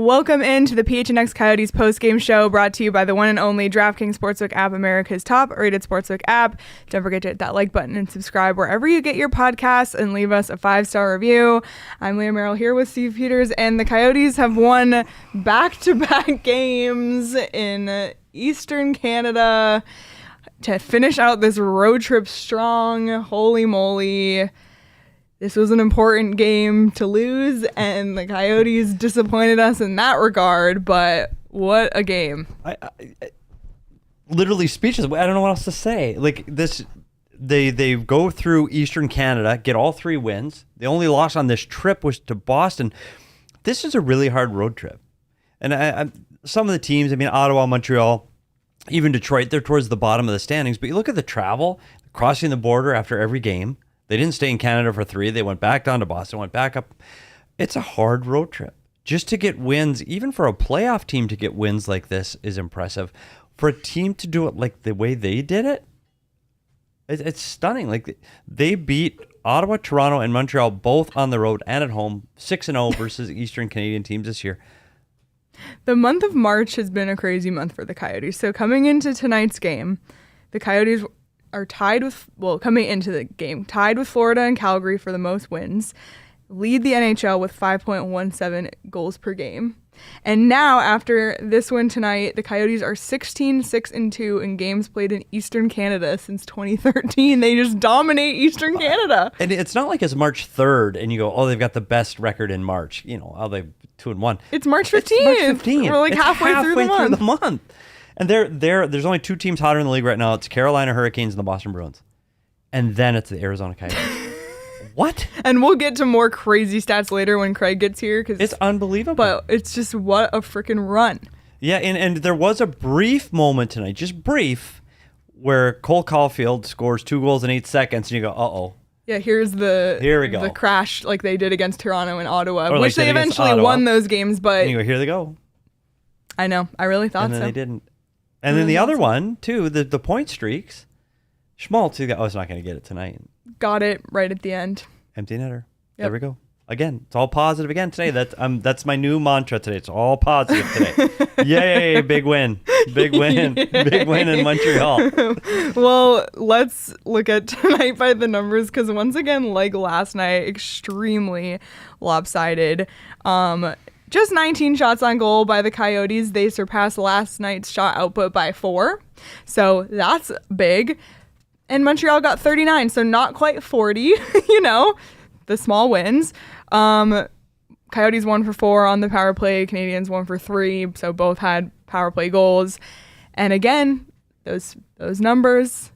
Welcome into the PHNX Coyotes post-game show, brought to you by the one and only DraftKings Sportsbook app, America's top-rated sportsbook app. Don't forget to hit that like button and subscribe wherever you get your podcasts and leave us a 5-star review. I'm Leah Merrill here with Steve Peters, and the Coyotes have won back-to-back games in Eastern Canada to finish out this road trip strong. Holy moly. This was an important game to lose, and the Coyotes disappointed us in that regard, but what a game. I literally speechless. I don't know what else to say. Like this, they go through Eastern Canada, get all 3 wins. The only loss on this trip was to Boston. This is a really hard road trip. And some of the teams, Ottawa, Montreal, even Detroit, they're towards the bottom of the standings. But you look at the travel, crossing the border after every game. They didn't stay in Canada for 3. They went back down to Boston, went back up. It's a hard road trip. Just to get wins, even for a playoff team to get wins like this is impressive. For a team to do it like the way they did it, it's stunning. Like they beat Ottawa, Toronto, and Montreal both on the road and at home, 6-0 versus Eastern Canadian teams this year. The month of March has been a crazy month for the Coyotes. So coming into tonight's game, the Coyotes are tied with Florida and Calgary for the most wins, lead the NHL with 5.17 goals per game. And now, after this win tonight, the Coyotes are 16-6-2 in games played in Eastern Canada since 2013. They just dominate Eastern Canada. And it's not like it's March 3rd and you go, oh, they've got the best record in March. They've 2-1. It's March 15th. It's March 15th. We're halfway through the month. And there's only 2 teams hotter in the league right now. It's Carolina Hurricanes and the Boston Bruins. And then it's the Arizona Coyotes. What? And we'll get to more crazy stats later when Craig gets here. It's unbelievable. But it's just what a freaking run. Yeah, and there was a brief moment tonight, just brief, where Cole Caulfield scores 2 goals in 8 seconds, and you go, uh-oh. Yeah, here we go. The crash like they did against Toronto and Ottawa, which they eventually won those games. But and you go, here they go. I know. I really thought so. And then they didn't. And then the other one, too, the point streaks. Schmaltz, it's not going to get it tonight. Got it right at the end. Empty netter. Yep. There we go. Again, it's all positive again today. That's my new mantra today. It's all positive today. Yay, big win. Big win. Big win in Montreal. Well, let's look at tonight by the numbers, because once again, like last night, extremely lopsided. Just 19 shots on goal by the Coyotes. They surpassed last night's shot output by 4. So that's big. And Montreal got 39, so not quite 40, the small wins. Coyotes 1 for 4 on the power play. Canadiens 1 for 3, so both had power play goals. And again, those numbers,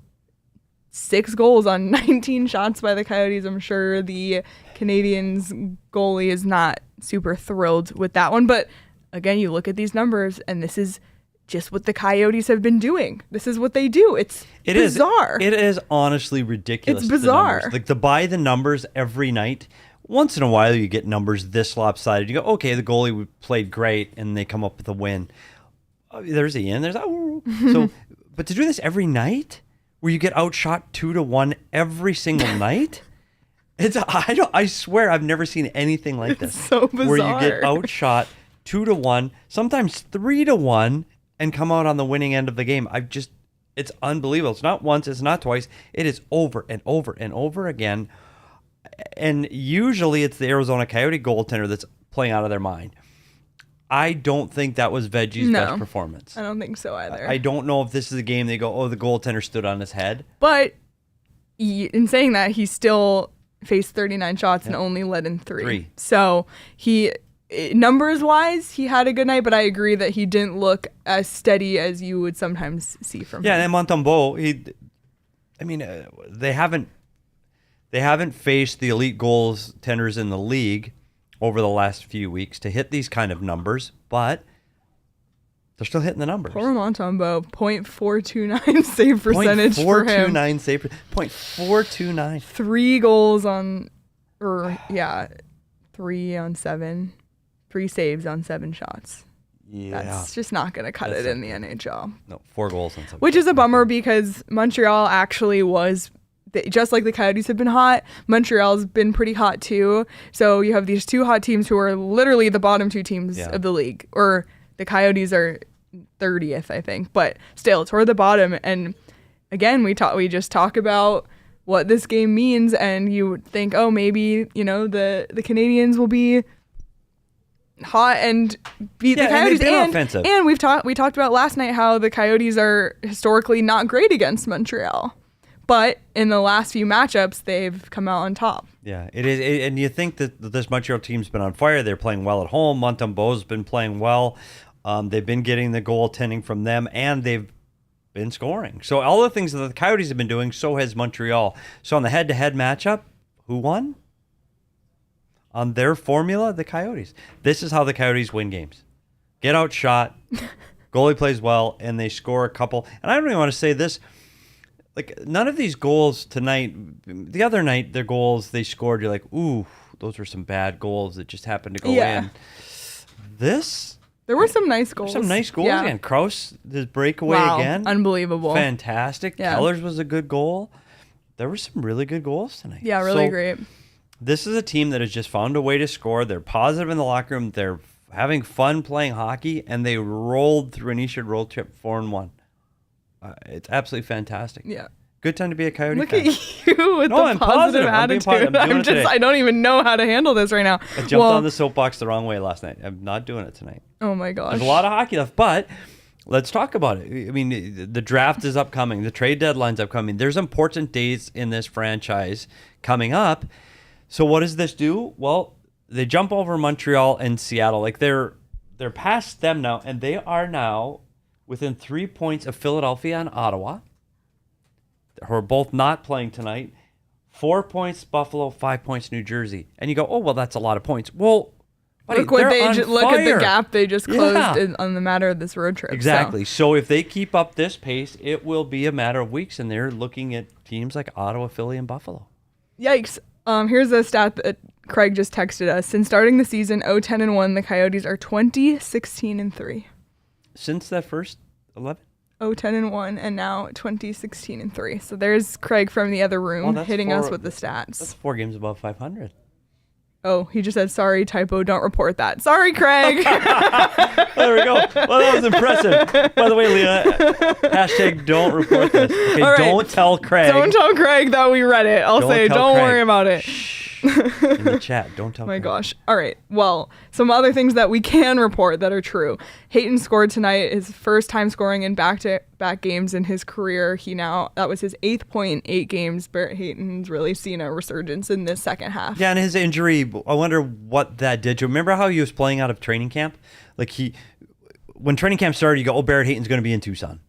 6 goals on 19 shots by the Coyotes. I'm sure the Canadiens goalie is not super thrilled with that one. But again, you look at these numbers, and this is just what the Coyotes have been doing. This is what they do. It is bizarre. It is honestly ridiculous. It's bizarre. Like to buy the numbers every night. Once in a while, you get numbers this lopsided. You go, okay, the goalie played great, and they come up with a win. There's the in. So, but to do this every night, where you get outshot 2-1 every single night, I swear I've never seen anything like this. It's so bizarre. Where you get outshot 2-1, sometimes 3-1, and come out on the winning end of the game. It's unbelievable. It's not once, it's not twice. It is over and over and over again. And usually it's the Arizona Coyote goaltender that's playing out of their mind. I don't think that was Veggie's best performance. I don't think so either. I don't know if this is a game they go, oh, the goaltender stood on his head. But in saying that, he still faced 39 shots and only let in 3. So numbers wise, he had a good night, but I agree that he didn't look as steady as you would sometimes see from him. Yeah, and Montembeault, they haven't faced the elite goaltenders in the league over the last few weeks to hit these kind of numbers, but they're still hitting the numbers. Poor Montembeault, .429 save percentage for him. .429 save, .429. 3 goals on, 3 on 7. 3 saves on 7 shots. Yeah. That's just not going to cut it in the NHL. No, 4 goals on 7. Which is a bummer, because Montreal actually was just like the Coyotes have been hot, Montreal's been pretty hot too. So you have these two hot teams who are literally the bottom two teams of the league. Or the Coyotes are 30th, I think. But still, toward the bottom. And again, we just talk about what this game means, and you would think, oh, maybe, the Canadiens will be hot and beat the Coyotes. And we talked about last night how the Coyotes are historically not great against Montreal. But in the last few matchups, they've come out on top. Yeah, it is. And you think that this Montreal team's been on fire. They're playing well at home. Montembeault's been playing well. They've been getting the goaltending from them, and they've been scoring. So all the things that the Coyotes have been doing, so has Montreal. So on the head-to-head matchup, who won? On their formula, the Coyotes. This is how the Coyotes win games. Get outshot, goalie plays well, and they score a couple. And I don't even want to say this. Like, none of these goals tonight, the other night, their goals they scored, you're like, ooh, those were some bad goals that just happened to go in. There were some nice goals. Again. Krause, his breakaway again. Unbelievable. Fantastic. Yeah. Keller's was a good goal. There were some really good goals tonight. Yeah, really great. This is a team that has just found a way to score. They're positive in the locker room. They're having fun playing hockey, and they rolled through an Eastern road trip 4-1. It's absolutely fantastic. Yeah. Good time to be a Coyote fan. Look at you with the positive attitude. I don't even know how to handle this right now. I jumped on the soapbox the wrong way last night. I'm not doing it tonight. Oh my gosh. There's a lot of hockey left, but let's talk about it. I mean, the draft is upcoming. The trade deadline's upcoming. There's important days in this franchise coming up. So what does this do? Well, they jump over Montreal and Seattle. Like they're past them now, and they are now within 3 points of Philadelphia and Ottawa, who are both not playing tonight. 4 points Buffalo, 5 points New Jersey. And you go, oh, well, that's a lot of points. Well, buddy, look at the gap they just closed on the matter of this road trip. Exactly. So if they keep up this pace, it will be a matter of weeks, and they're looking at teams like Ottawa, Philly, and Buffalo. Yikes. Here's a stat that Craig just texted us. Since starting the season, 0-10-1, the Coyotes are 20-16-3. Since that first 11? 0-10-1, and now 20-16-3. So there's Craig from the other room hitting us with the stats. That's 4 games above 500. Oh, he just said, sorry, typo, don't report that. Sorry, Craig. There we go. Well, that was impressive. By the way, Leah, hashtag don't report this. Okay, right. Don't tell Craig. Don't tell Craig that we read it. I'll say, don't worry about it. Shh. In the chat, don't tell My Craig. gosh. All right. Well, some other things that we can report that are true. Hayton scored tonight, his first time scoring in back-to-back games in his career. That was his 8th point in 8 games. Barrett Hayton's really seen a resurgence in this second half. Yeah, and his injury, I wonder what that did to him. Remember how he was playing out of training camp? Like when training camp started, you go, oh, Barrett Hayton's going to be in Tucson.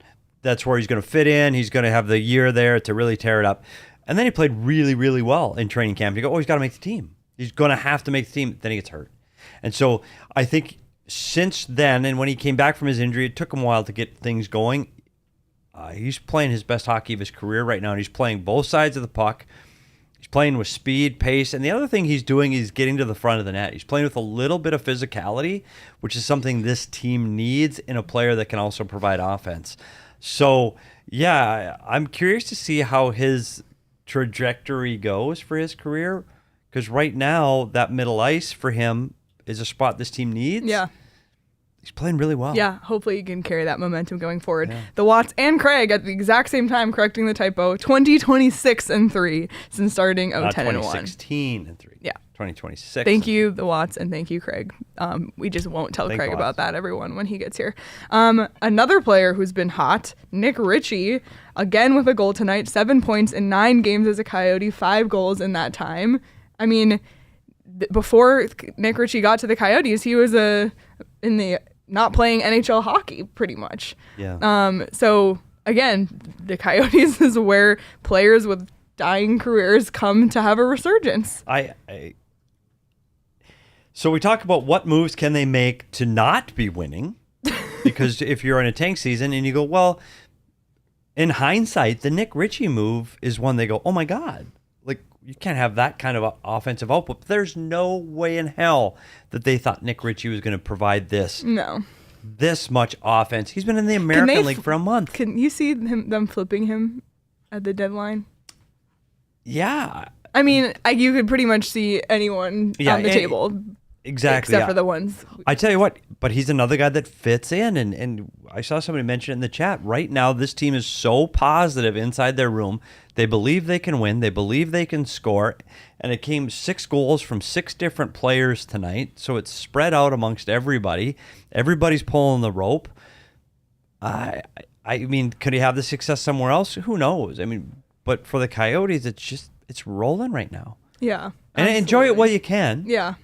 That's where he's going to fit in. He's going to have the year there to really tear it up. And then he played really, really well in training camp. You go, oh, he's got to make the team. He's going to have to make the team. Then he gets hurt. And so I think since then, and when he came back from his injury, it took him a while to get things going. He's playing his best hockey of his career right now, and he's playing both sides of the puck. He's playing with speed, pace, and the other thing he's doing is getting to the front of the net. He's playing with a little bit of physicality, which is something this team needs in a player that can also provide offense. So, yeah, I'm curious to see how his trajectory goes for his career, because right now that middle ice for him is a spot this team needs. Yeah. He's playing really well. Yeah, hopefully you can carry that momentum going forward. Yeah. The Watts and Craig at the exact same time correcting the typo, 20-26-3 since starting 0-10-1. 2016-3. Yeah. 2026. Thank you, the Watts, and thank you, Craig. We just won't tell Craig about that, everyone, when he gets here. Another player who's been hot, Nick Ritchie, again with a goal tonight, 7 points in 9 games as a Coyote, 5 goals in that time. I mean, before Nick Ritchie got to the Coyotes, he was not playing NHL hockey pretty much. Yeah. So again, the Coyotes is where players with dying careers come to have a resurgence. So we talk about what moves can they make to not be winning, because if you're in a tank season and you go, well, in hindsight, the Nick Ritchie move is one they go, oh my God, like you can't have that kind of offensive output. But there's no way in hell that they thought Nick Ritchie was going to provide this much offense. He's been in the American League for a month. Can you see them flipping him at the deadline? Yeah. I mean, you could pretty much see anyone on the table. Exactly. Except for the ones. I tell you what, but he's another guy that fits in. And I saw somebody mention in the chat, right now, this team is so positive inside their room. They believe they can win. They believe they can score. And it came 6 goals from 6 different players tonight. So it's spread out amongst everybody. Everybody's pulling the rope. I mean, could he have the success somewhere else? Who knows? I mean, but for the Coyotes, it's rolling right now. Yeah. And enjoy it while you can. Yeah.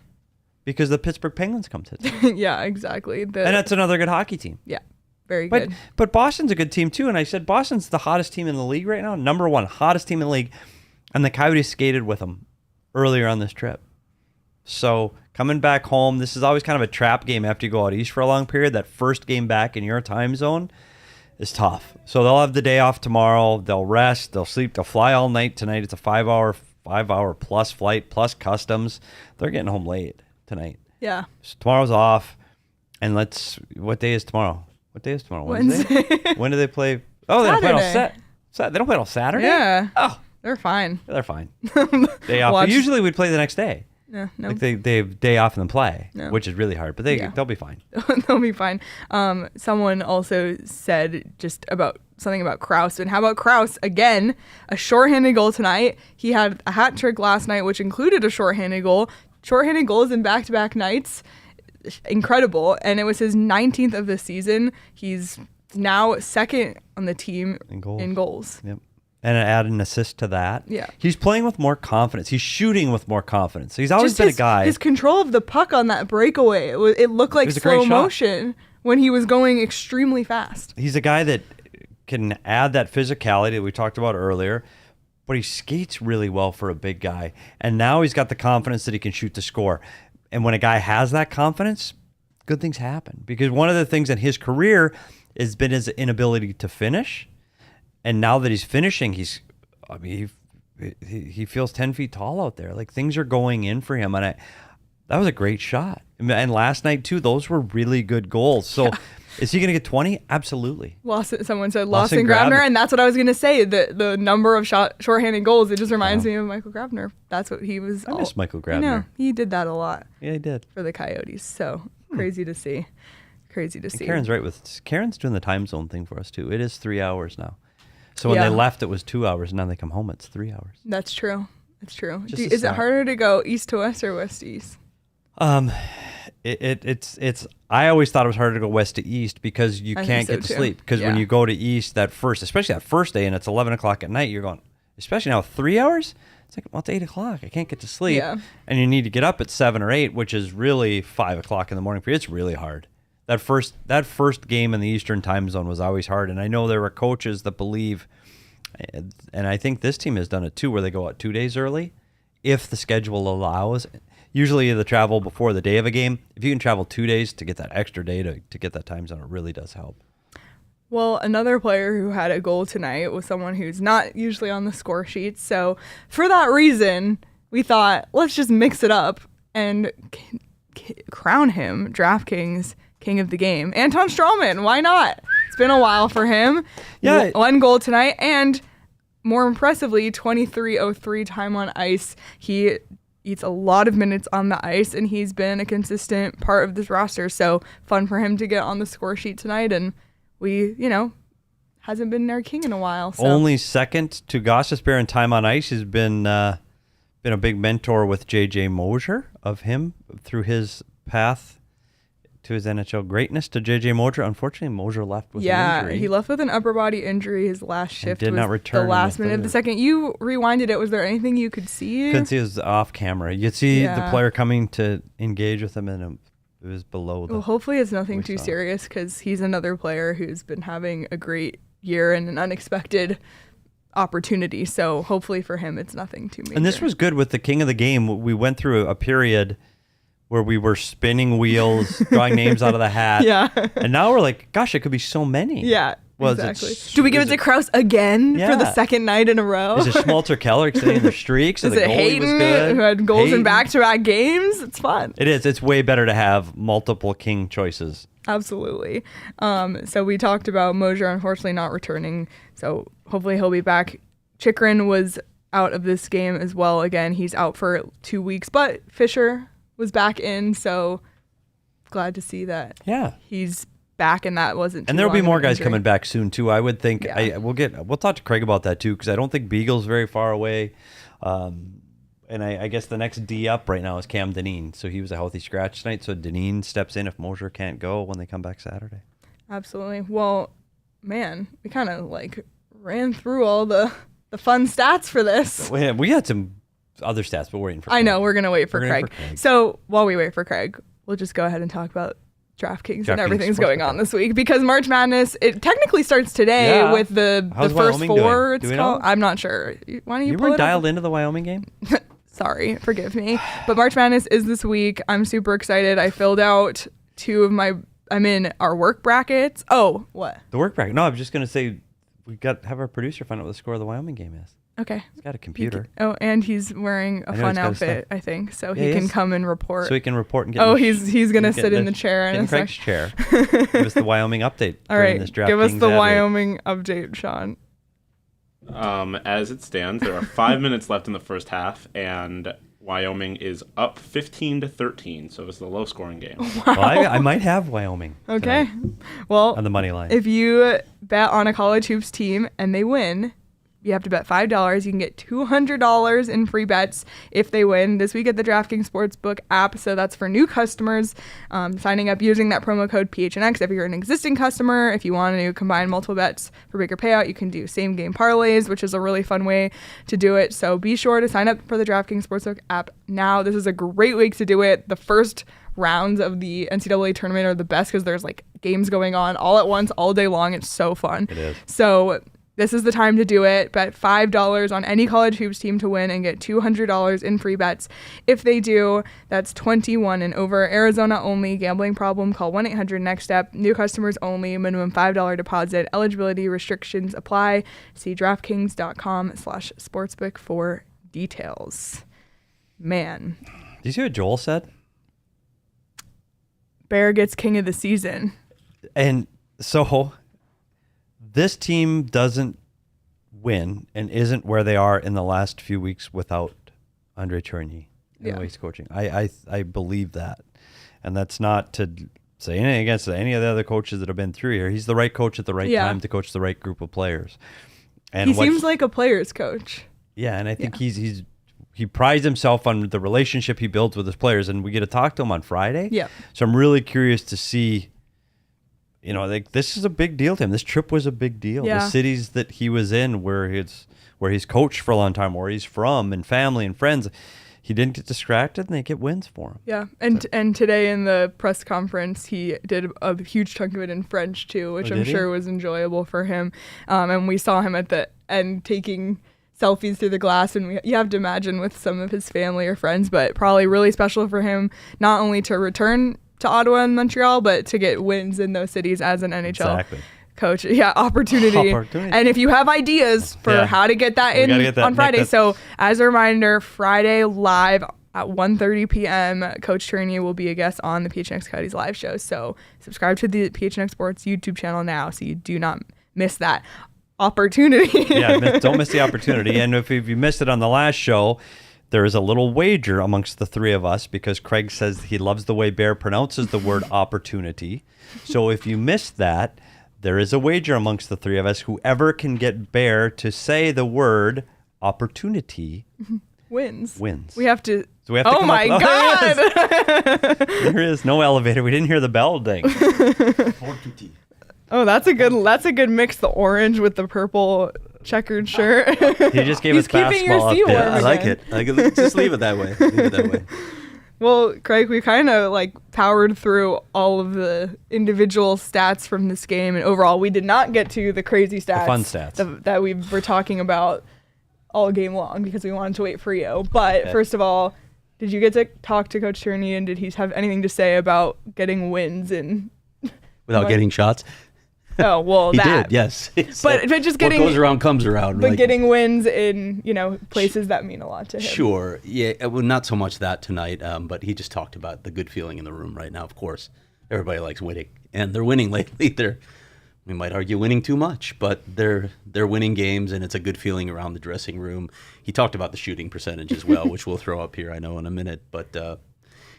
Because the Pittsburgh Penguins come to town. Yeah, exactly. And that's another good hockey team. Yeah, very good. But Boston's a good team too. And I said Boston's the hottest team in the league right now. Number 1 hottest team in the league. And the Coyotes skated with them earlier on this trip. So coming back home, this is always kind of a trap game after you go out east for a long period. That first game back in your time zone is tough. So they'll have the day off tomorrow. They'll rest. They'll sleep. They'll fly all night tonight. It's a 5-hour plus flight plus customs. They're getting home late tonight. Yeah. So tomorrow's off. And what day is tomorrow? What day is tomorrow? Wednesday? When do they play? Oh, they don't play on they don't play on Saturday? Yeah. Oh. They're fine. They're fine. Day off. But usually we'd play the next day. Yeah, no. Like they have day off and then play, which is really hard. But they'll be fine. They'll be fine. Someone also said just about something about Krause. And how about Krause? Again, a shorthanded goal tonight. He had a hat trick last night, which included a shorthanded goal. Shorthanded goals in back-to-back nights. Incredible. And it was his 19th of the season. He's now second on the team in goals. Yep. And add an assist to that. Yeah. He's playing with more confidence. He's shooting with more confidence. He's always been a guy. His control of the puck on that breakaway, it looked like slow motion when he was going extremely fast. He's a guy that can add that physicality that we talked about earlier, but he skates really well for a big guy. And now he's got the confidence that he can shoot to score. And when a guy has that confidence, good things happen. Because one of the things in his career has been his inability to finish. And now that he's finishing, he feels 10 feet tall out there. Like things are going in for him. And that was a great shot. And last night too, those were really good goals. So is he going to get 20? Absolutely. Someone said Lawson Grabner. And that's what I was going to say. The number of shorthanded goals, it just reminds me of Michael Grabner. That's what he was. I miss Michael Grabner. He did that a lot. Yeah, he did. For the Coyotes. So crazy to see. Crazy to see. Karen's right Karen's doing the time zone thing for us too. It is 3 hours now. So when they left, it was 2 hours. Now they come home, it's 3 hours. That's true. That's true. Is it harder to go east to west or west to east? It's. I always thought it was harder to go west to east because you can't get to sleep. Because when you go to east, especially that first day, and it's 11 o'clock at night, you're going. Especially now, 3 hours. It's like, well, it's 8 o'clock. I can't get to sleep. Yeah. And you need to get up at 7 or 8, which is really 5 o'clock in the morning for you. It's really hard. That first game in the Eastern time zone was always hard. And I know there were coaches that believe, and I think this team has done it too, where they go out 2 days early, if the schedule allows. Usually the travel before the day of a game. If you can travel 2 days to get that extra day to get that time zone, it really does help. Well, another player who had a goal tonight was someone who's not usually on the score sheet. So for that reason, we thought, let's just mix it up and crown him DraftKings King of the Game. Anton Strawman, why not? It's been a while for him. Yeah. 1 goal tonight, and more impressively, 23:03 time on ice. He eats a lot of minutes on the ice, and he's been a consistent part of this roster. So fun for him to get on the score sheet tonight, and hasn't been our king in a while. So. Only second to Gostisbehere in time on ice. He's been a big mentor with J.J. Mosier of him through his path to his NHL greatness to J.J. Mosier. Unfortunately, Mosier left with an injury. Yeah, he left with an upper body injury. His last shift did not return the last minute of the second. You rewinded it. Was there anything you could see? Couldn't see. It was off camera. You could see the player coming to engage with him, and it was below. Well, hopefully it's nothing too serious, because he's another player who's been having a great year and an unexpected opportunity. So hopefully for him, it's nothing too major. And this was good with the King of the Game. We went through a period where we were spinning wheels, drawing names out of the hat. Yeah. And now we're like, gosh, it could be so many. Yeah. Well, exactly. Do we give it to Krause again for the second night in a row? Is it Schmaltz or Keller extending their streaks? Is it Hayden who had goals in back-to-back games? It's fun. It is. It's way better to have multiple king choices. Absolutely. So we talked about Mosier unfortunately not returning. So hopefully he'll be back. Chikrin was out of this game as well. Again, he's out for 2 weeks, but Fisher was back in, so glad to see that. Yeah, he's back, and that wasn't. And there'll be more guys coming back soon too. I would think. Yeah. We'll talk to Craig about that too, because I don't think Beagle's very far away. And I guess the next D up right now is Cam Dineen. So he was a healthy scratch tonight. So Dineen steps in if Mosier can't go when they come back Saturday. Absolutely. Well, man, we kind of like ran through all the fun stats for this. We had some other stats, but we're waiting for Craig. I know, we're going to wait for Craig. So while we wait for Craig, we'll just go ahead and talk about DraftKings and everything's going on this week, because March Madness, it technically starts today with the first Wyoming four. It's called. I'm not sure. Why don't you pull weren't it up? dialed into the Wyoming game? Sorry, forgive me. But March Madness is this week. I'm super excited. I filled out I'm in our work brackets. Oh, what? The work bracket. No, I was just going to say we have our producer find out what the score of the Wyoming game is. Okay. He's got a computer. And he's wearing a fun outfit, I think, so he can come and report. So he can report and get. He's gonna sit in the chair in Craig's chair. Give us the Wyoming update. All right, this DraftKings give us the ad Wyoming update, Sean. As it stands, there are 5 minutes left in the first half, and Wyoming is up 15-13. So it's a low-scoring game. Wow. Well, I might have Wyoming. Okay. Well, on the money line. If you bet on a college hoops team and they win, you have to bet $5. You can get $200 in free bets if they win this week at the DraftKings Sportsbook app. So that's for new customers signing up using that promo code PHNX. If you're an existing customer, if you want to combine multiple bets for bigger payout, you can do same game parlays, which is a really fun way to do it. So be sure to sign up for the DraftKings Sportsbook app now. This is a great week to do it. The first rounds of the NCAA tournament are the best because there's like games going on all at once, all day long. It's so fun. It is. So this is the time to do it. Bet $5 on any college hoops team to win and get $200 in free bets. If they do, that's 21 and over. Arizona only. Gambling problem? Call 1-800-NEXT-STEP. New customers only. Minimum $5 deposit. Eligibility restrictions apply. See DraftKings.com/sportsbook for details. Man. Did you see what Joel said? Bear gets king of the season. And so this team doesn't win and isn't where they are in the last few weeks without Andre Tourigny in the way he's coaching. I believe that. And that's not to say anything against any of the other coaches that have been through here. He's the right coach at the right time to coach the right group of players. And he seems like a player's coach. Yeah, and I think he prides himself on the relationship he builds with his players, and we get to talk to him on Friday. Yeah. So I'm really curious to see. Like this is a big deal to him. This trip was a big deal. Yeah. The cities that he was in, where he's coached for a long time, where he's from, and family and friends, he didn't get distracted, and they get wins for him. Yeah, and today in the press conference, he did a huge chunk of it in French too, which I'm sure was enjoyable for him. And we saw him at the end taking selfies through the glass, and you have to imagine with some of his family or friends, but probably really special for him not only to return to Ottawa and Montreal, but to get wins in those cities as an NHL coach. Yeah, opportunity. And if you have ideas for how to get that on Friday. So as a reminder, Friday live at 1:30 p.m., Coach Tourigny will be a guest on the PHNX Coyotes live show. So subscribe to the PHNX Sports YouTube channel now so you do not miss that opportunity. Don't miss the opportunity. And if you missed it on the last show, there is a little wager amongst the three of us because Craig says he loves the way Bear pronounces the word opportunity. So if you missed that, there is a wager amongst the three of us. Whoever can get Bear to say the word opportunity wins. We have to. So we have to oh my God! There is no elevator. We didn't hear the bell ding. Oh, that's a good mix. The orange with the purple checkered shirt. He just gave us keeping your basketball sea warm update. I like it. Just leave it that way. Well, Craig, we kind of powered through all of the individual stats from this game, and overall, we did not get to the crazy stats, the fun stats that we were talking about all game long because we wanted to wait for you. But first of all, did you get to talk to Coach Tourigny, and did he have anything to say about getting wins and without getting shots? Oh, well, he did, yes. But just getting what goes around comes around. But getting wins in places that mean a lot to him. Sure, yeah. Well, not so much that tonight, but he just talked about the good feeling in the room right now. Of course, everybody likes winning, and they're winning lately. we might argue winning too much, but they're winning games, and it's a good feeling around the dressing room. He talked about the shooting percentage as well, which we'll throw up here, I know, in a minute. But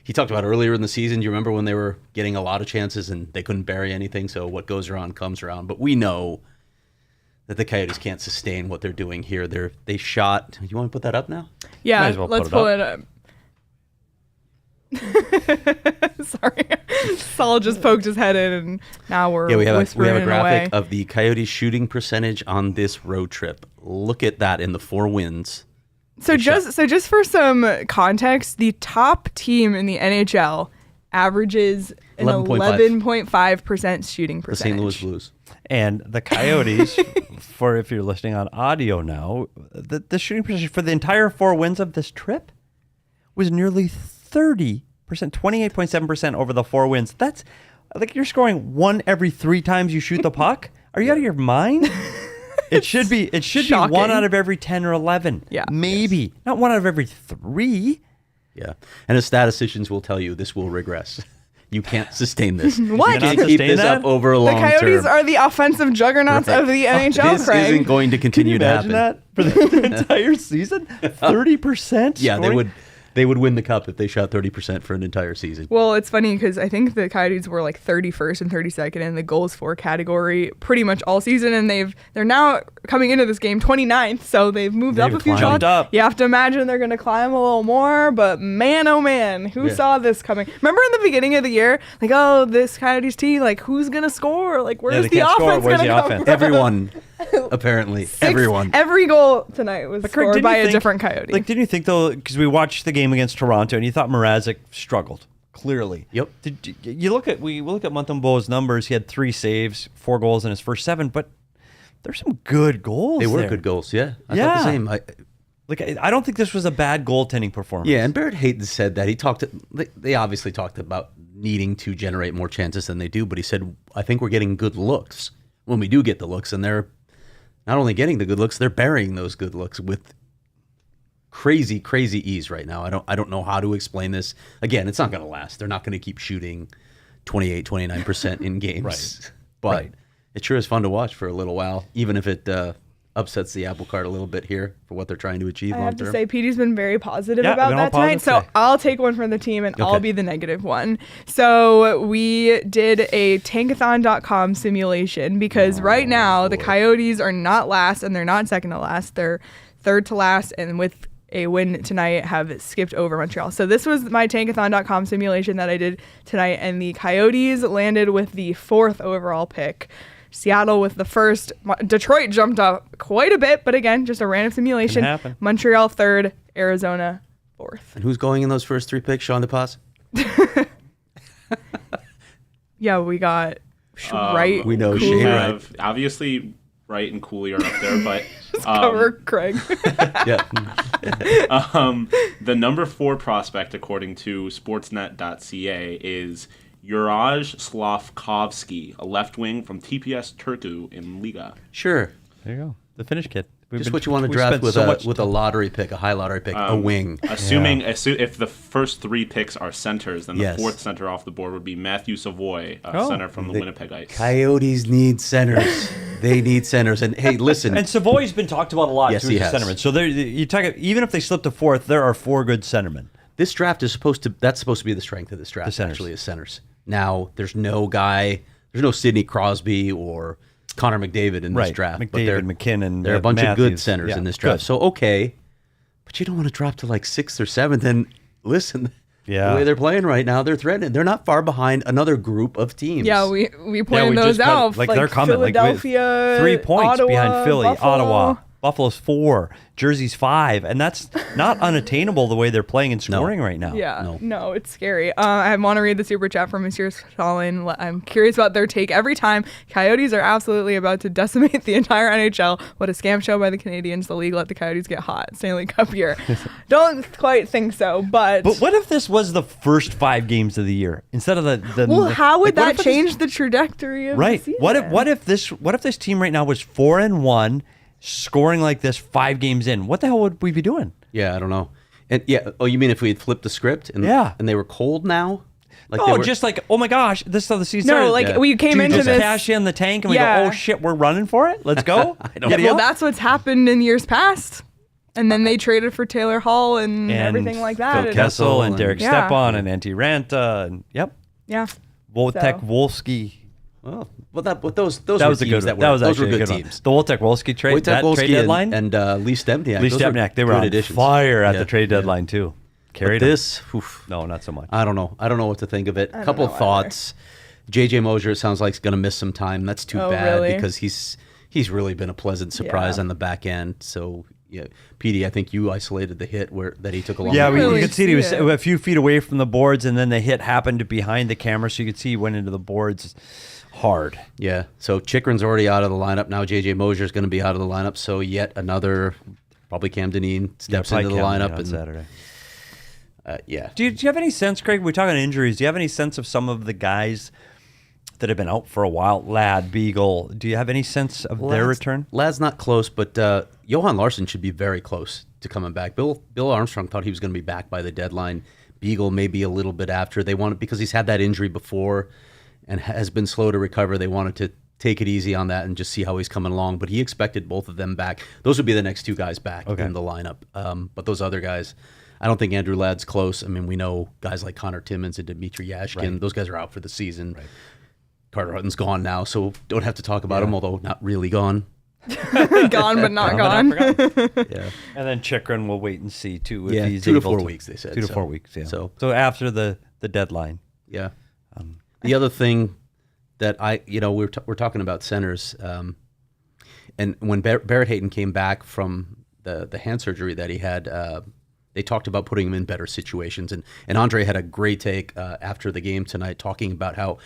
he talked about earlier in the season. Do you remember when they were getting a lot of chances and they couldn't bury anything? So what goes around comes around. But we know that the Coyotes can't sustain what they're doing here. They shot. You want to put that up now? Yeah, Might as well let's pull pull it it up. Sorry, Saul just poked his head in, and now we're Yeah, we have whispering a graphic away. of the Coyotes shooting percentage on this road trip. Look at that in the 4 wins. So just for some context, the top team in the NHL averages an 11.5% shooting The percentage. St. Louis Blues. And the Coyotes, for if you're listening on audio now, the shooting percentage for the entire 4 wins of this trip was nearly 30%, 28.7% over the 4 wins. That's like you're scoring 1 every 3 times you shoot the puck. Are you out of your mind? It should be shocking. 1 out of every 10 or 11. Yeah. Maybe. Not 1 out of every 3. Yeah. And as statisticians will tell you, this will regress. You can't sustain this. What? You can't Cannot keep sustain this that? up over a The long Coyotes term. are the offensive juggernauts of the NHL, This Craig. isn't going to continue to Imagine happen. that for the entire season? 30%? Yeah, scoring? they would win the cup if they shot 30% for an entire season. Well, it's funny because I think the Coyotes were like 31st and 32nd in the goals for category pretty much all season, and they're now coming into this game 29th, so they've moved up They've a few climbed shots. up. You have to imagine they're going to climb a little more, but man, oh man, who Yeah. saw this coming? Remember in the beginning of the year, like, oh, this Coyotes team, like, who's going to score? Like, where's they the can't score. offense Where's going to the come offense? from? Everyone, apparently. Everyone. Every goal tonight was But Craig, scored didn't by you a think- different Coyote. Like, didn't you think though? Because we watched the game against Toronto, and you thought Mrazek struggled clearly. Yep. We look at Montembeau's numbers. He had 3 saves, 4 goals in his first 7, but there's some good goals. They were there. good goals, yeah. I thought Yeah. the same. I don't think this was a bad goaltending performance. Yeah, and Barrett Hayton said that. They obviously talked about needing to generate more chances than they do, but he said, I think we're getting good looks when we do get the looks, and they're not only getting the good looks, they're burying those good looks with crazy ease right now. I don't know how to explain this. Again, it's not going to last. They're not going to keep shooting 28-29% in games. Right. But Right. it sure is fun to watch for a little while, even if it upsets the apple cart a little bit here for what they're trying to achieve I long have to term. say, Petey's been very positive Yeah, about been all that tonight. positive So today. I'll take one from the team, and I'll Okay. be the negative one. So we did a tankathon.com simulation because right now the Coyotes are not last and they're not second to last. They're third to last, and with a win tonight have skipped over Montreal. So this was my tankathon.com simulation that I did tonight, and the Coyotes landed with the 4th overall pick. Seattle with the 1st. Detroit jumped up quite a bit, but again, just a random simulation. Can happen. Montreal 3rd, Arizona 4th. And who's going in those first 3 picks? Sean DePaz? Yeah, we got Wright. we know We Shane Wright. have obviously Wright and Cooley are up there, but Cover Craig. Yeah. the number 4 prospect, according to Sportsnet.ca, is Juraj Slavkovsky, a left wing from TPS Turku in Liga. Sure. There you go. The Finnish kid. Just what you want to we draft spent with so much a lottery pick, a high lottery pick, a wing. Assuming if the first 3 picks are centers, then the Yes. 4th center off the board would be Matthew Savoy, a Oh. center from the Winnipeg Ice. Coyotes need centers. They need centers. And hey, listen. And Savoy's been talked about a lot Yes, too he as has. a centerman. So there, you talk even if they slip to 4th, there are 4 good centermen. This draft is supposed to be the strength of this draft, centers. actually, is centers. Now, there's no Sidney Crosby or Connor McDavid in this Right. draft. McDavid, but they're, McKinnon, There are a bunch of good Matthews. centers Yeah, in this draft. good. So, okay. But you don't want to drop to like 6th or 7th. And listen, Yeah. the way they're playing right now, they're threatening. They're not far behind another group of teams. Yeah, we planned we those just put- out. like, they're coming. Like, Philadelphia, 3 points Ottawa, behind Philly, Buffalo. Ottawa. Buffalo's 4, Jersey's 5, and that's not unattainable the way they're playing and scoring right now. Yeah, No. no, it's scary. I want to read the super chat from Monsieur Stalin. I'm curious about their take every time. Coyotes are absolutely about to decimate the entire NHL. What a scam show by the Canadiens. The league let the Coyotes get hot. Stanley Cup year. Don't quite think so, but What if this was the first 5 games of the year instead of the well, how would like, what that if it change the trajectory of Right. the season? What if this team right now was 4-1, scoring like this 5 games in? What the hell would we be doing? Yeah, I don't know. And yeah, oh, you mean if we had flipped the script and Yeah. and they were cold now? Like Oh, just like, oh my gosh, this is how the season No, started. like Yeah. we came Do you into just this. cash in the tank and we Yeah. go, oh shit, we're running for it. Let's go. don't Giddy Well, up. that's what's happened in years past. And then they traded for Taylor Hall and everything like that. Phil And- Kessel and Derek Yeah. Stepan and Antti Ranta and yeah. Wojtek So- Wolski. Well, those That were was a teams good one. that That were was those actually were a good good one. teams. The Wojtek Wolski trade, that Wojtek trade Wolski deadline. and Lee Stempniak. Lee those were Stempniak, they were good on additions. fire at Yeah, the trade yeah. deadline too. But Carried 'em. this, oof, No, not so much. I don't know. I don't know what to think of it. don't Couple know either. thoughts. JJ Mosier sounds like he's going to miss some time. That's too Oh, bad really? because he's really been a pleasant surprise Yeah. on the back end. So yeah, Petey, I think you isolated the hit that he took along. Yeah, the you really could see he was see it. a few feet away from the boards, and then the hit happened behind the camera, so you could see he went into the boards hard. Yeah. So Chikrin's already out of the lineup now. JJ Mosier's going to be out of the lineup. So yet another, probably Cam Dineen steps into the lineup on and Saturday. yeah. Do you have any sense, Craig? We're talking injuries. Do you have any sense of some of the guys that have been out for a while? Ladd, Beagle. Do you have any sense of their return? Lad's not close, but Johan Larsson should be very close to coming back. Bill Armstrong thought he was going to be back by the deadline. Beagle maybe a little bit after. They wanted, because he's had that injury before and has been slow to recover, they wanted to take it easy on that and just see how he's coming along. But he expected both of them back. Those would be the next two guys back in the lineup. But those other guys, I don't think Andrew Ladd's close. I mean, we know guys like Connor Timmins and Dmitry Yashkin. Those guys are out for the season. Right. Carter Hutton's gone now, so don't have to talk about him, although not really gone. Gone but not gone. Yeah. And then Chikrin, we'll wait and see too. If Yeah, he's 2 to able 4 weeks, they said. 2 to so. 4 weeks. Yeah. So after the deadline. yeah. The other thing that we're talking about centers, and when Barrett Hayton came back from the hand surgery that he had, they talked about putting him in better situations. And Andre had a great take after the game tonight, talking about how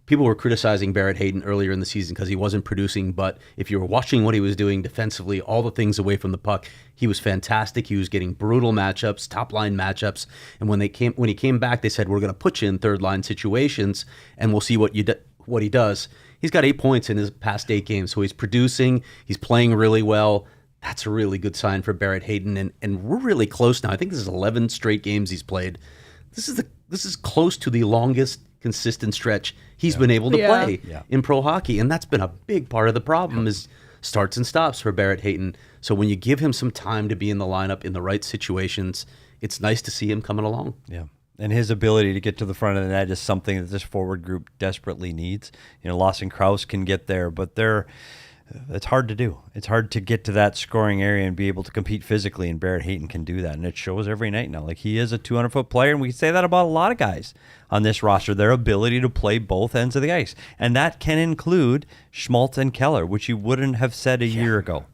people were criticizing Barrett Hayton earlier in the season because he wasn't producing, but if you were watching what he was doing defensively, all the things away from the puck, he was fantastic. He was getting brutal matchups, top line matchups, and when he came back, they said, we're going to put you in third line situations, and we'll see what he does. He's got 8 points in his past 8 games, so he's producing, he's playing really well. That's a really good sign for Barrett Hayton, and we're really close now. I think this is 11 straight games he's played. This is close to the longest consistent stretch he's been able to play in pro hockey, and that's been a big part of the problem is starts and stops for Barrett Hayton. So when you give him some time to be in the lineup in the right situations, it's nice to see him coming along. Yeah. And his ability to get to the front of the net is something that this forward group desperately needs. Lawson Krause can get there, but it's hard to do. It's hard to get to that scoring area and be able to compete physically, and Barrett Hayton can do that, and it shows every night now. Like, he is a 200-foot player, and we say that about a lot of guys on this roster, their ability to play both ends of the ice. And that can include Schmaltz and Keller, which you wouldn't have said a year ago.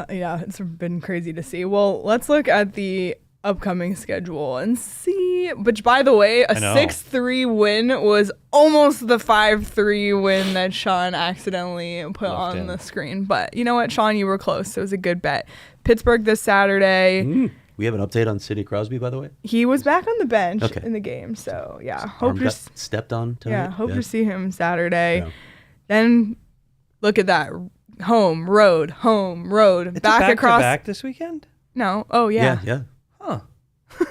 Yeah, it's been crazy to see. Well, let's look at the upcoming schedule and see. Which, by the way, a 6-3 win was almost the 5-3 win that Sean accidentally put on the screen. But you know what, Sean, you were close. It was a good bet. Pittsburgh this Saturday. We have an update on Sidney Crosby, by the way. He was back on the bench in the game. So, yeah. Arm got stepped on tonight. Hope to see him Saturday. Yeah. Then look at that. Home, road. It's back across. Back this weekend? No. Oh, yeah. Yeah. Huh. I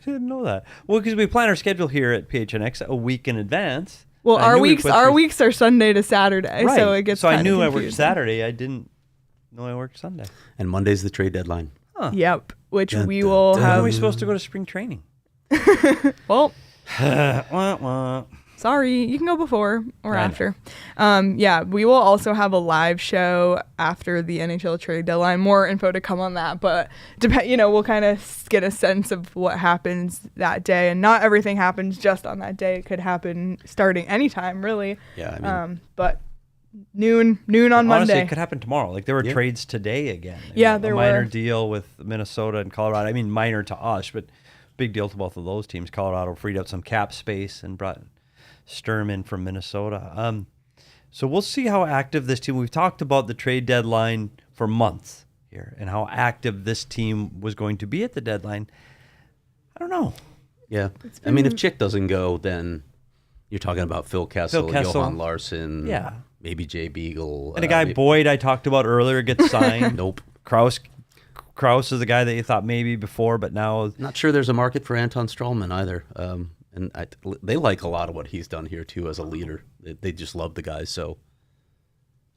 didn't know that. Well, because we plan our schedule here at PHNX a week in advance. Well, our weeks are Sunday to Saturday, right. so it gets. So I knew confusing. I worked Saturday. I didn't know I worked Sunday. And Monday's the trade deadline. Huh. Yep. Which we will When have. are we supposed to go to spring training? Well, Wah, wah. sorry, you can go before or after. We will also have a live show after the NHL trade deadline. More info to come on that, but we'll kind of get a sense of what happens that day, and not everything happens just on that day. It could happen starting anytime, really. Yeah, I mean, but noon on Honestly, Monday. it could happen tomorrow. Like, there were trades today again. There a minor were. deal with Minnesota and Colorado. I mean, minor to us, but big deal to both of those teams. Colorado freed up some cap space and brought Sturm in from Minnesota. So we'll see how active this team. We've talked about the trade deadline for months here and how active this team was going to be at the deadline. I don't know. Yeah. I mean, if Chick doesn't go, then you're talking about Phil Kessel, Johan Larsson, maybe Jay Beagle. And a guy Boyd I talked about earlier gets signed. Nope. Krause is the guy that you thought maybe before, but now... Not sure there's a market for Anton Strawman either. And they like a lot of what he's done here too as a leader. They just love the guy. So,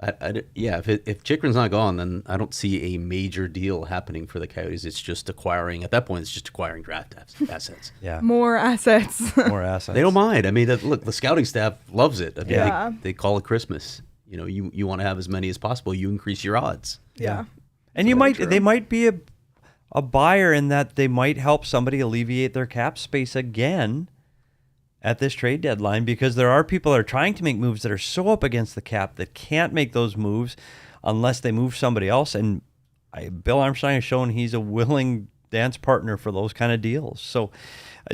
if Chychrun's not gone, then I don't see a major deal happening for the Coyotes. It's just acquiring. At that point, it's just acquiring draft assets. Yeah. More assets. More assets. They don't mind. I mean, look, the scouting staff loves it. I mean, Yeah. they call it Christmas. You know, you want to have as many as possible. You increase your odds. Yeah. And they might be a buyer in that they might help somebody alleviate their cap space again at this trade deadline, because there are people that are trying to make moves that are so up against the cap that can't make those moves unless they move somebody else. And Bill Armstrong has shown he's a willing dance partner for those kind of deals. So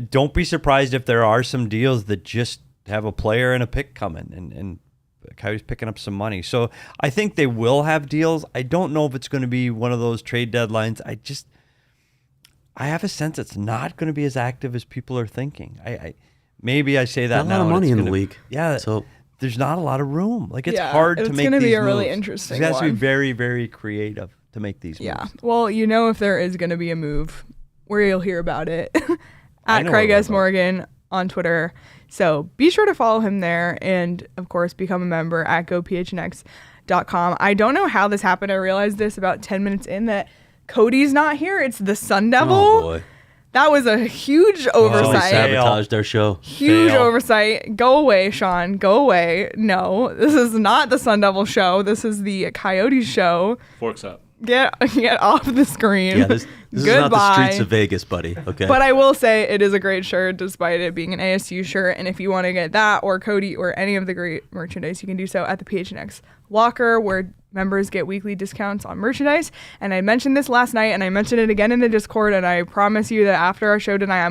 don't be surprised if there are some deals that just have a player and a pick coming and Coyotes picking up some money. So I think they will have deals. I don't know if it's going to be one of those trade deadlines. I have a sense it's not going to be as active as people are thinking. Maybe I say that now. A lot of money in the league. Yeah. So there's not a lot of room. Like, it's hard to make these moves. It's going to be a really interesting It has to be one. very, very creative to make these moves. Yeah. Well, if there is going to be a move, where you'll hear about it I at know Craig where S. we're Morgan on Twitter. So be sure to follow him there, and of course become a member at gophnx.com. I don't know how this happened. I realized this about 10 minutes in, that Cody's not here. It's the Sun Devil. oh boy, That was a huge they oversight. sabotaged our show. Huge Fail. oversight. Go away, Sean. Go away. No, this is not the Sun Devil show. This is the Coyotes show. Forks up. Get off the screen. Yeah, this is not the streets of Vegas, buddy. Okay. But I will say it is a great shirt, despite it being an ASU shirt. And if you want to get that or Cody or any of the great merchandise, you can do so at the PHNX locker, where members get weekly discounts on merchandise. And I mentioned this last night, and I mentioned it again in the Discord. And I promise you that after our show tonight,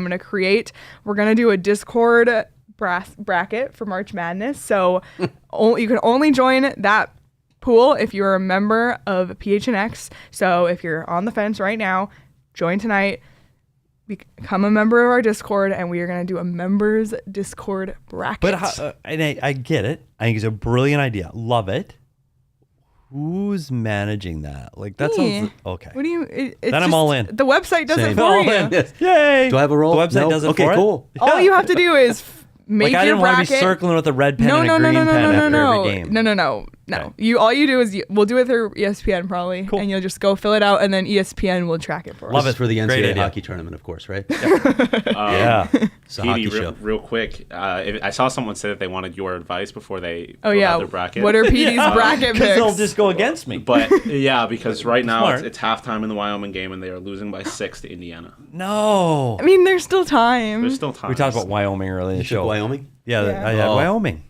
we're going to do a Discord bracket for March Madness. So you can only join that pool if you're a member of PHNX. So if you're on the fence right now, join tonight, become a member of our Discord, and we are going to do a members Discord bracket. But I get it. I think it's a brilliant idea. Love it. Who's managing that? Like, that Me. sounds okay. What do you? It's Then I'm just- all in. The website does it Same. for All you. in. Yay! Do I have a role? The website No? does it Okay, for cool. it. All you have to do is make Like, I your didn't want to be bracket. circling with a red pen No, and no, a no, green no, no, pen no, no, after no, every game. no. Okay. All you do is we'll do it through ESPN probably, Cool. and you'll just go fill it out, and then ESPN will track it for Love us. This is for the Great NCAA idea. hockey tournament, of course, right? Yeah. It's a hockey Petey, show. real quick, I saw someone say that they wanted your advice before they Oh filled yeah. out their bracket. What are Petey's bracket Because they'll picks? just go against me. But yeah, because right now Smart. it's halftime in the Wyoming game, and they are losing by 6 to Indiana. No. I mean, there's still time. There's still time. We talked about Wyoming earlier in the You took show. Wyoming? Yeah, Yeah. I had Oh. Wyoming.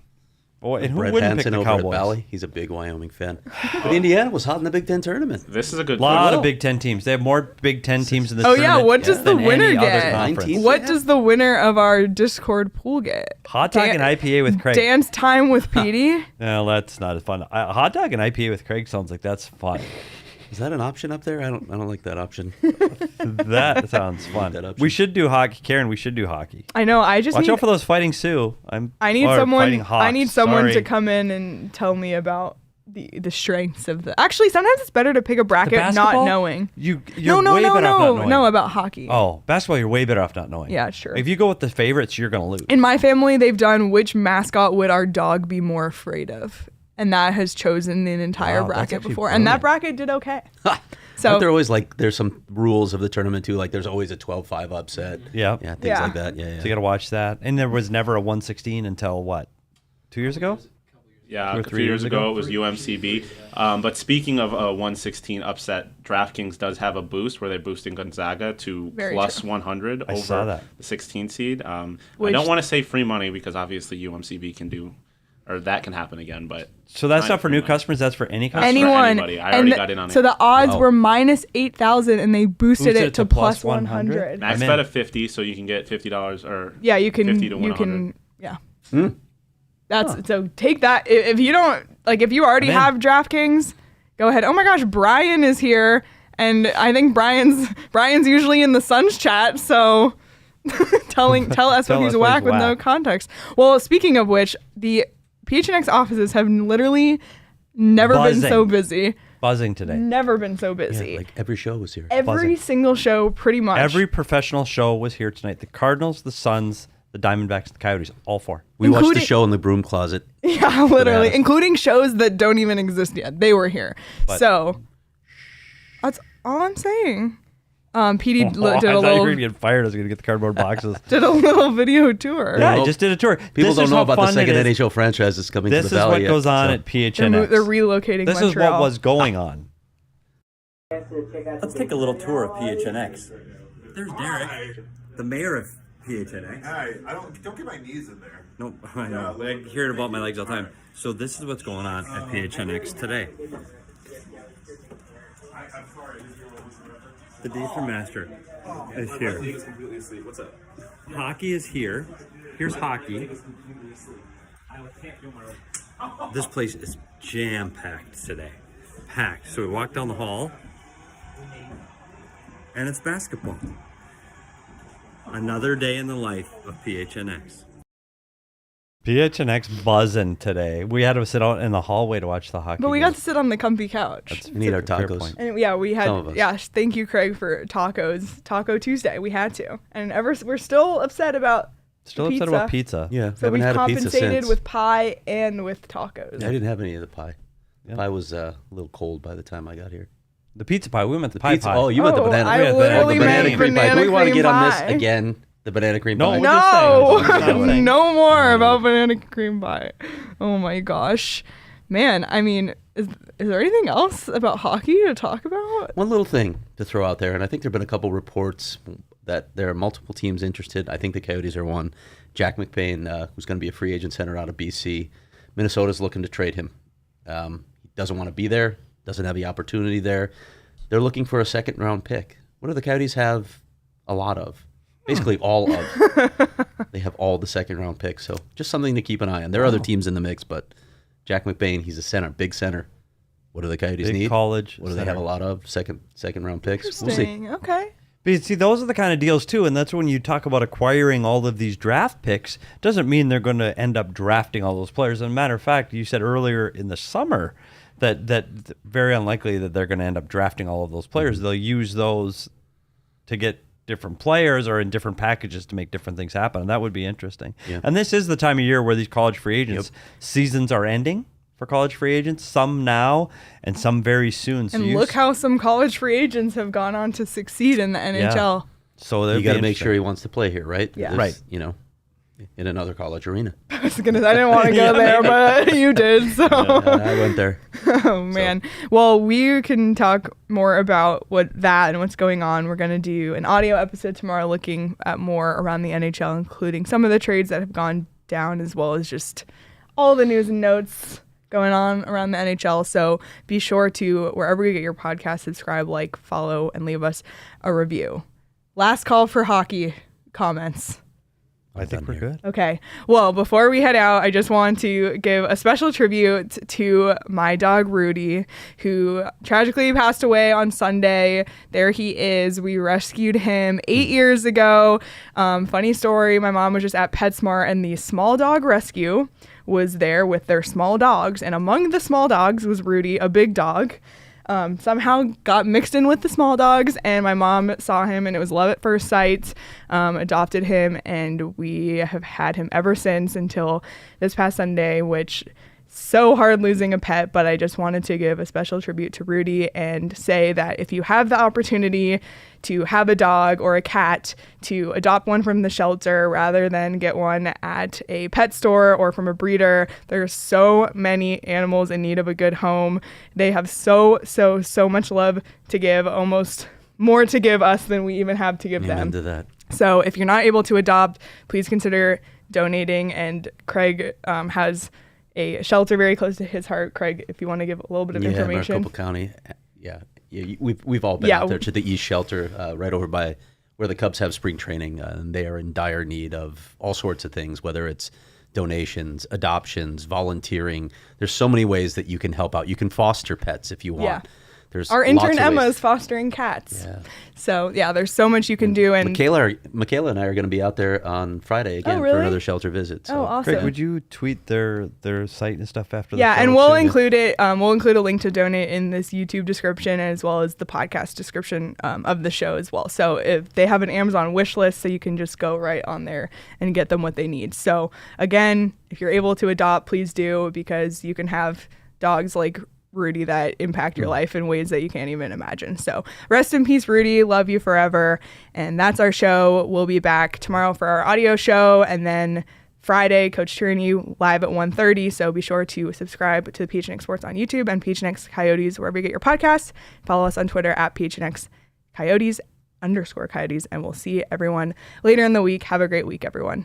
Boy, and who Brett wouldn't pick Hansen the over at Cowboys? Valley. He's a big Wyoming fan. But Indiana was hot in the Big Ten tournament. This is a good A lot good- of Big Ten teams. They have more Big Ten teams in the Oh, tournament yeah, what does the than winner any other get? conference. 19? What does the winner of our Discord pool get? Hot dog and IPA with Craig. Dance time with Petey? No, that's not as fun. Hot dog and IPA with Craig sounds like that's fun. Is that an option up there? I don't like that option. That sounds fun. That option. We should do hockey, Karen. We should do hockey. I know. I just Watch need. out for those Fighting Sioux. I need Fighting someone. Hawks. I need someone Sorry. to come in and tell me about the strengths of the. Actually, sometimes it's better to pick a bracket not basketball? knowing. You're No, way better off not knowing. no, about hockey. Oh, basketball, you're way better off not knowing. Yeah, sure. If you go with the favorites, you're going to lose. In my family, they've done which mascot would our dog be more afraid of, and that has chosen the entire Wow, that's bracket actually before, and that brilliant. bracket did okay. Aren't So there always there's some rules of the tournament too? Like there's always a 12-5 upset. Yeah. Yeah, things Yeah. like that. Yeah. So you got to watch that. And there was never a 116 until what? 2 years ago? Yeah, 2 or a 3 few years years ago? ago it was UMCB. But speaking of a 116 upset, DraftKings does have a boost where they're boosting Gonzaga to Very plus true. 100 I saw over that. the 16 seed. I Which- don't want to say free money because obviously UMCB can do, or that can happen again. But So that's kind not of for free new money. customers. That's for any customer. Any- anyone, anybody. I already got in on so it. the odds Wow. were minus 8,000, and they boosted Boosted it to plus 100. Max I'm in. bet of 50, so you can get $50 or Yeah, you can. 50 to win You 100. can. Yeah. That's so. Take that. If you don't like, if you already I'm in. have DraftKings, go ahead. Oh my gosh, Brian is here, and I think Brian's usually in the Suns chat. So tell us Tell what us he's what he's whack with no whack. context. Well, speaking of which, the PHNX offices have literally never been so busy. Buzzing today. Never been so busy. Like every show was here. Every buzzing. single show, pretty much. Every professional show was here tonight. The Cardinals, the Suns, the Diamondbacks, the Coyotes, all 4. We watched the Including- show in the broom closet. Yeah, literally, us. including shows that don't even exist yet. They were here. But- So that's all I'm saying. Petey did I a thought you were little going to get fired. I was going to get the cardboard boxes. did a little video tour. Yeah, I Well, just did a tour. People This don't is know how about the fun second it is. NHL franchise that's coming This to is the Valley what yet, goes on so. at They're PHNX. relocating This Montreal. is what was going on. Let's take a little tour of PHNX. There's Derek, the mayor of PHNX. I don't get my knees in there. No, I know. I hear about my legs all the time. So this is what's going on at PHNX today. I'm sorry. The Daystrom Master is here. He's completely asleep. What's up? Hockey is here. Here's hockey. This place is jam-packed today. Packed. So we walk down the hall, and it's basketball. Another day in the life of PHNX. PHNX buzzing today. We had to sit out in the hallway to watch the hockey. But we game. got to sit on the comfy couch. We need our Fair tacos. point. And yeah, we Some of had us. yeah. Thank you, Craig, for tacos. Taco Tuesday, we had to, and we're still upset about Still the upset about pizza. Yeah, So haven't we've had a pizza compensated since. with pie and with tacos. I didn't have any of the pie. Yeah. Pie was a little cold by the time I got here. The pizza pie. We meant the, The pie pizza. pie. Oh, you meant the Oh, banana. I Yeah, the literally banana meant cream banana Do we want to cream get on pie. this again? The banana cream No, pie. we're just saying. No, Saying. no more about banana cream pie. Oh my gosh, man. I mean, is there anything else about hockey to talk about? One little thing to throw out there, and I think there have been a couple reports that there are multiple teams interested. I think the Coyotes are one. Jack McBain, who's going to be a free agent center out of BC. Minnesota's looking to trade him. He doesn't want to be there, doesn't have the opportunity there. They're looking for a second-round pick. What do the Coyotes have a lot of? Basically all of. They have all the second-round picks, so just something to keep an eye on. There are other teams in the mix, but Jack McBain, he's a center, big center. What do the Coyotes Big need? college What do they have a lot of? Second-round picks? We'll see. Interesting. Okay. But see, those are the kind of deals too, and that's when you talk about acquiring all of these draft picks. Doesn't mean they're going to end up drafting all those players. As a matter of fact, you said earlier in the summer that very unlikely that they're going to end up drafting all of those players. Mm-hmm. They'll use those to get different players or in different packages to make different things happen, and that would be interesting. Yeah. And this is the time of year where these college free agents seasons are ending for college free agents. Some now, and some very soon. So And look how some college free agents have gone on to succeed in the NHL. So You got to make sure he wants to play here, right? Yeah. This, Right. You know, in another college arena. I didn't want to go there, but you did. So. I went there. Oh man. Well, we can talk more about that and what's going on. We're going to do an audio episode tomorrow looking at more around the NHL, including some of the trades that have gone down, as well as just all the news and notes going on around the NHL. So be sure to, wherever you get your podcast, subscribe, like, follow, and leave us a review. Last call for hockey comments. I think we're good. Okay. Well, before we head out, I just want to give a special tribute to my dog, Rudy, who tragically passed away on Sunday. There he is. We rescued him 8 years ago. Funny story. My mom was just at PetSmart, and the small dog rescue was there with their small dogs. And among the small dogs was Rudy, a big dog. Somehow got mixed in with the small dogs, and my mom saw him, and it was love at first sight. Adopted him, and we have had him ever since until this past Sunday, which so hard losing a pet. But I just wanted to give a special tribute to Rudy and say that if you have the opportunity to have a dog or a cat, to adopt one from the shelter rather than get one at a pet store or from a breeder. There's so many animals in need of a good home. They have so much love to give, almost more to give us than we even have to give Amen them. to that. So if you're not able to adopt, please consider donating. And Craig has a shelter very close to his heart. Craig, if you want to give a little bit of information. Maricopa County. Yeah, we've all been out there to the East Shelter, right over by where the Cubs have spring training, and they are in dire need of all sorts of things, whether it's donations, adoptions, volunteering. There's so many ways that you can help out. You can foster pets if you want. Yeah. There's Our lots intern of Emma ways. is fostering cats. Yeah. So yeah, there's so much you can do. And Michaela and I are going to be out there on Friday again really? for another shelter visit. So. oh, awesome. Craig, would you tweet their site and stuff after the Yeah, show and we'll too? include it. We'll include a link to donate in this YouTube description as well as the podcast description of the show as well. So if they have an Amazon wish list, so you can just go right on there and get them what they need. So again, if you're able to adopt, please do, because you can have dogs like Rudy that impact your life in ways that you can't even imagine. So rest in peace, Rudy. Love you forever. And that's our show. We'll be back tomorrow for our audio show, and then Friday, Coach Tyranny live at 1:30. So be sure to subscribe to the PHNX Sports on YouTube and PHNX Coyotes wherever you get your podcasts. Follow us on Twitter at PHNX Coyotes _Coyotes, and we'll see everyone later in the week. Have a great week, everyone.